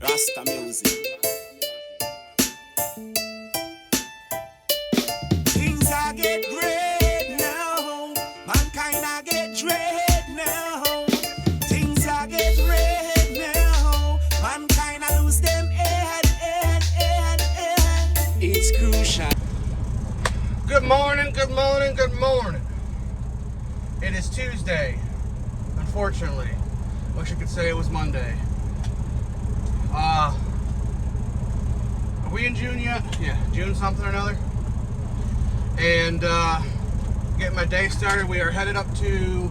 Rasta music. Things I get great now. Mankind I get dread now. Things I get red now. Mankind I lose them head. It's crucial. Good morning, good morning, good morning. It is Tuesday. Unfortunately. Wish I could say it was Monday. Are we in June yet? Yeah, June something or another. And getting my day started. We are headed up to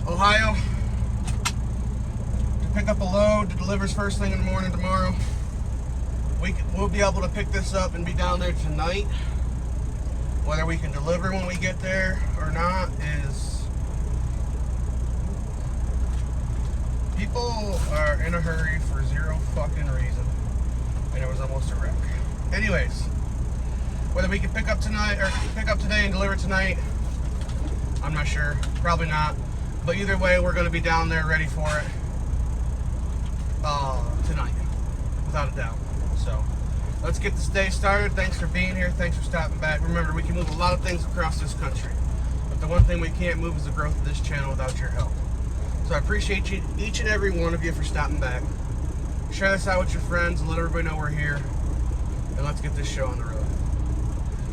Ohio to pick up a load that delivers first thing in the morning tomorrow. We'll be able to pick this up and be down there tonight. Whether we can deliver when we get there or not is... People are in a hurry for zero fucking reason. And it was almost a wreck. Anyways, whether we can pick up tonight or pick up today and deliver tonight, I'm not sure. Probably not. But either way, we're going to be down there ready for it tonight, without a doubt. So let's get this day started. Thanks for being here. Thanks for stopping back. Remember, we can move a lot of things across this country, but the one thing we can't move is the growth of this channel without your help. So I appreciate you, each and every one of you, for stopping back. Share this out with your friends and let everybody know we're here. And let's get this show on the road.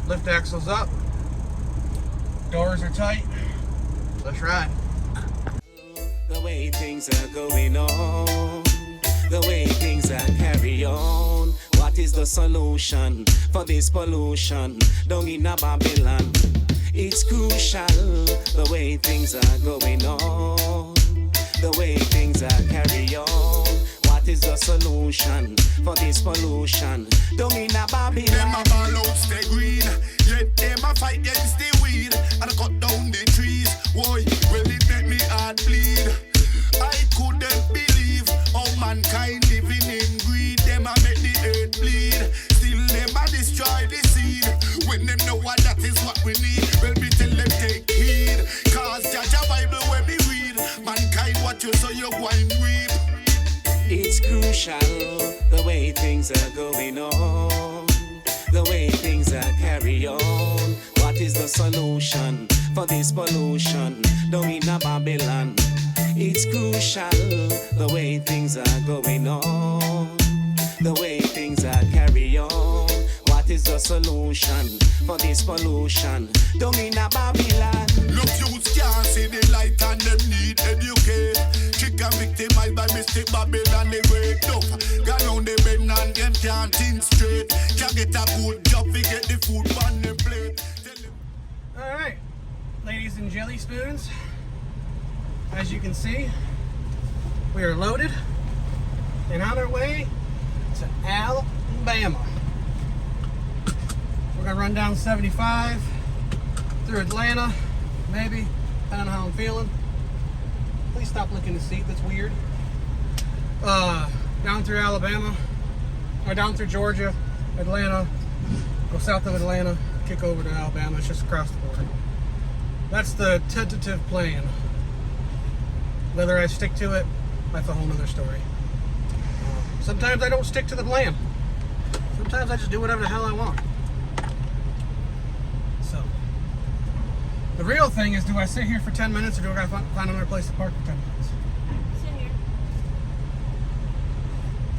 Lift axles up. Doors are tight. Let's ride. The way things are going on, the way things are carry on. What is the solution for this pollution down in a Babylon? It's crucial, the way things are going on, the way things are carry on. What is the solution for this pollution down in a Babylon? Them a ball out stay green, yet them a fight against the weed and a cut down the trees. Why? Well, it make me heart bleed. I couldn't believe how mankind living in greed. Them a make the earth bleed. Still them a destroy the seed. When them know what that is what we need, well, me tell them take heed. Cause Judge a Bible when me read, mankind what you so you go and reap. It's crucial, the way things are going on, the way things are carry on. What is the solution for this pollution down in a Babylon? It's crucial, the way things are going on, the way things are carry on. What is the solution for this pollution down in a Babylon? Look, youths can't see the light and them need educate. Chicken victimized by mistake Babylon, they wake up. Gone on the bed and them can't think straight. Can't get a good job, we get the food on the plate. Alright, ladies and jelly spoons. As you can see, we are loaded and on our way to Alabama. We're gonna run down 75 through Atlanta, maybe, depending on how I'm feeling. Please stop licking the seat, that's weird. Down through Alabama, or down through Georgia, Atlanta, go south of Atlanta, kick over to Alabama. It's just across the border. That's the tentative plan. Whether I stick to it, that's a whole nother story. Sometimes I don't stick to the plan. Sometimes I just do whatever the hell I want. So, the real thing is, do I sit here for 10 minutes or do I gotta find another place to park for 10 minutes? Sit here.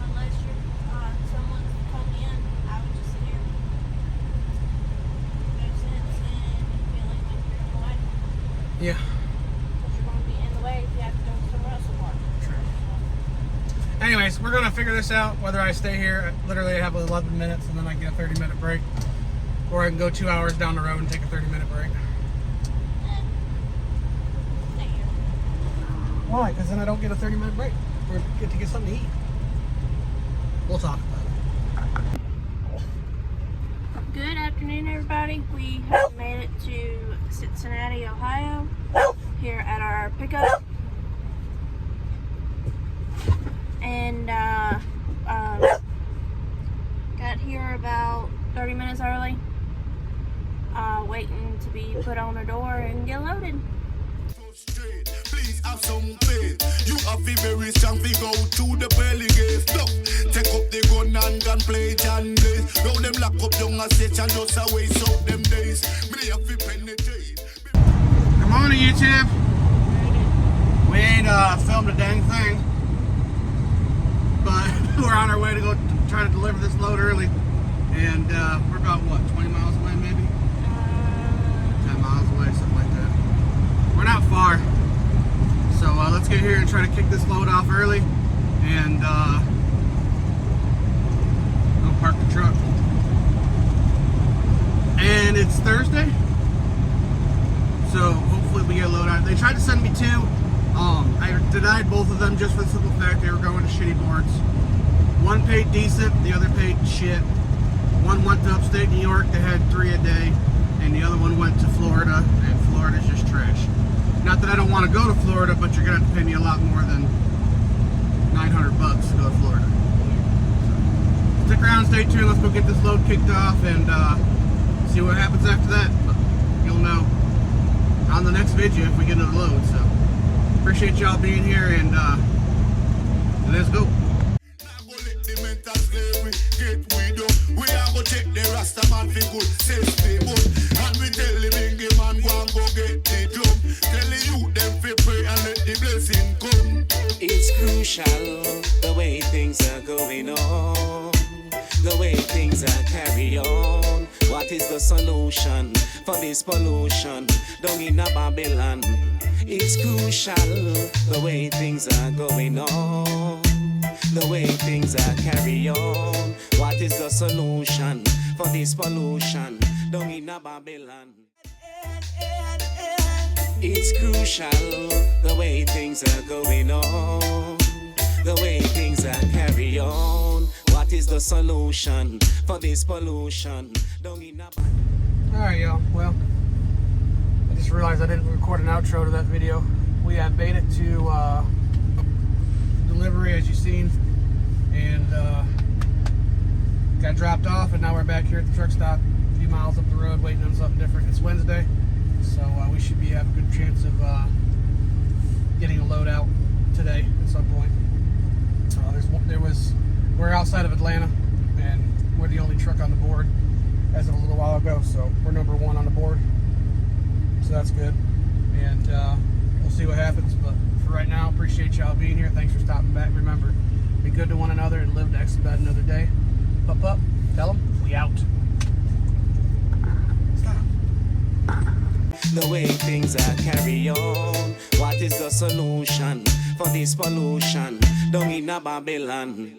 Unless someone called me in, I would just sit here. No sense in feeling like you're in the way. Yeah. Because you're going to be in the way if you have to go somewhere else to park. True. Anyways, we're gonna figure this out, whether I stay here. Literally I have 11 minutes and then I get a 30-minute break. Or I can go 2 hours down the road and take a 30-minute break. Stay here. Why? Because then I don't get a 30-minute break. Or get to get something to eat. We'll talk about it. Good afternoon, everybody. We have made it to Cincinnati, Ohio, here at our pickup. And got here about 30 minutes early, waiting to be put on the door and get loaded. Please have some faith. You have a very we strong, we go through the pearly gates. Look, take up the gun and gunplay and blaze. Now them lock up young and set and just a waste out them days. Me have to penetrate. Good morning, YouTube. We ain't filmed a dang thing, but we're on our way to go try to deliver this load early. And we're about, what, 20 miles away maybe? 10 miles away, something like that. We're not far. So let's get here and try to kick this load off early. And I'll park the truck. And it's Thursday. So hopefully we get a load out. They tried to send me two. I denied both of them just for the simple fact they were going to shitty boards. One paid decent, the other paid shit. One went to upstate New York, they had 3 a day, and the other one went to Florida, and Florida's just trash. Not that I don't want to go to Florida, but you're gonna have to pay me a lot more than $900 to go to Florida. So, stick around, stay tuned, let's go get this load kicked off and see what happens after that. But you'll know on the next video if we get another load. So appreciate y'all being here, and let's go. We are go check the Rasta man for good safety, and we tell the bingy man go and go get the drum. Tell the youth them fi pray and let the blessing come. It's crucial the way things are going on, the way things are carry on. What is the solution for this pollution down in a Babylon? It's crucial the way things are going on, the way things are carry on. What is the solution for this pollution down in a Babylon? It's crucial the way things are going on, the way things are carry on. What is the solution for this pollution down in a Babylon? Alright, y'all. Well, I just realized I didn't record an outro to that video. We have made it to delivery, as you've seen, and got dropped off, and now we're back here at the truck stop a few miles up the road waiting on something different. It's Wednesday, so we should have a good chance of getting a load out today at some point. We're outside of Atlanta, and we're the only truck on the board as of a little while ago, so we're number 1 on the board, so that's good. And we'll see what happens, but for right now, appreciate y'all being here. Thanks for stopping back. Remember, be good to one another and live to expedite another day. Up, tell them we out. Stop. The way things are carry on. What is the solution for this pollution down in a Babylon?